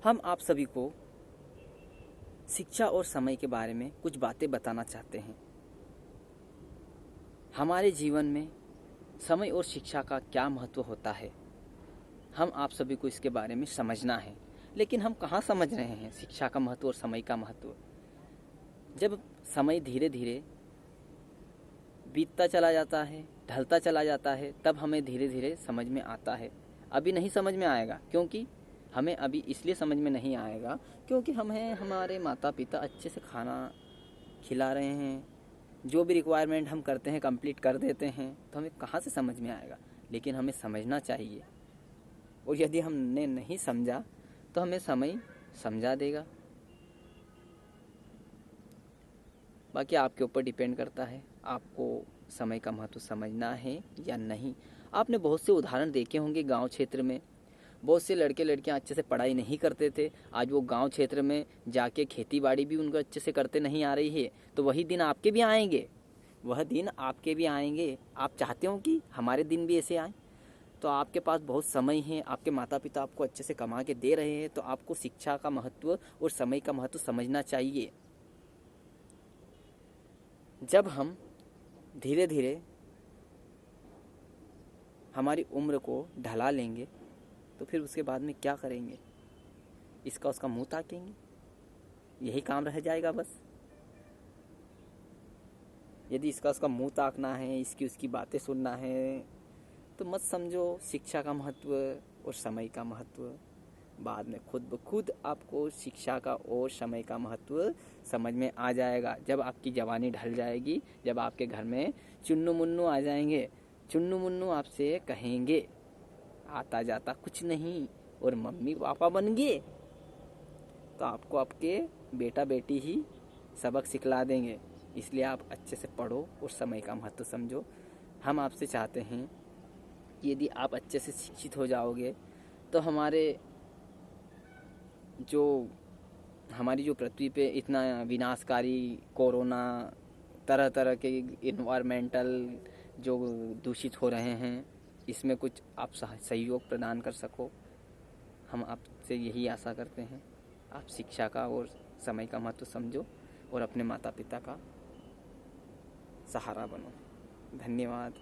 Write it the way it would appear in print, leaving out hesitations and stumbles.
हम आप सभी को शिक्षा और समय के बारे में कुछ बातें बताना चाहते हैं। हमारे जीवन में समय और शिक्षा का क्या महत्व होता है, हम आप सभी को इसके बारे में समझना है। लेकिन हम कहाँ समझ रहे हैं शिक्षा का महत्व और समय का महत्व? जब समय धीरे धीरे बीतता चला जाता है, ढलता चला जाता है, तब हमें धीरे धीरे समझ में आता है। अभी नहीं समझ में आएगा, क्योंकि हमें अभी इसलिए समझ में नहीं आएगा क्योंकि हमारे माता पिता अच्छे से खाना खिला रहे हैं, जो भी रिक्वायरमेंट हम करते हैं कंप्लीट कर देते हैं, तो हमें कहाँ से समझ में आएगा। लेकिन हमें समझना चाहिए, और यदि हमने नहीं समझा तो हमें समय समझा देगा। बाकी आपके ऊपर डिपेंड करता है, आपको समय का महत्व समझना है या नहीं। आपने बहुत से उदाहरण देखे होंगे गांव क्षेत्र में, बहुत से लड़के लड़कियां अच्छे से पढ़ाई नहीं करते थे, आज वो गांव क्षेत्र में जाके खेती बाड़ी भी उनको अच्छे से करते नहीं आ रही है। तो वही दिन आपके भी आएंगे, वह दिन आपके भी आएंगे। आप चाहते हो कि हमारे दिन भी ऐसे आए? तो आपके पास बहुत समय है, आपके माता पिता आपको अच्छे से कमा के दे रहे हैं, तो आपको शिक्षा का महत्व और समय का महत्व समझना चाहिए। जब हम धीरे धीरे हमारी उम्र को ढला लेंगे तो फिर उसके बाद में क्या करेंगे? इसका उसका मुंह ताकेंगे, यही काम रह जाएगा बस। यदि इसका उसका मुंह ताकना है, इसकी उसकी बातें सुनना है, तो मत समझो शिक्षा का महत्व और समय का महत्व। बाद में खुद ब खुद आपको शिक्षा का और समय का महत्व समझ में आ जाएगा। जब आपकी जवानी ढल जाएगी, जब आपके घर में चुन्नू मुन्नू आ जाएंगे, चुन्नू मुन्नू आपसे कहेंगे आता जाता कुछ नहीं और मम्मी पापा बन गए, तो आपको आपके बेटा बेटी ही सबक सिखला देंगे। इसलिए आप अच्छे से पढ़ो और समय का महत्व समझो। हम आपसे चाहते हैं कि यदि आप अच्छे से शिक्षित हो जाओगे तो हमारी जो पृथ्वी पे इतना विनाशकारी कोरोना, तरह तरह के इन्वायरमेंटल जो दूषित हो रहे हैं, इसमें कुछ आप सहयोग प्रदान कर सको। हम आपसे यही आशा करते हैं। आप शिक्षा का और समय का महत्व समझो और अपने माता पिता का सहारा बनो। धन्यवाद।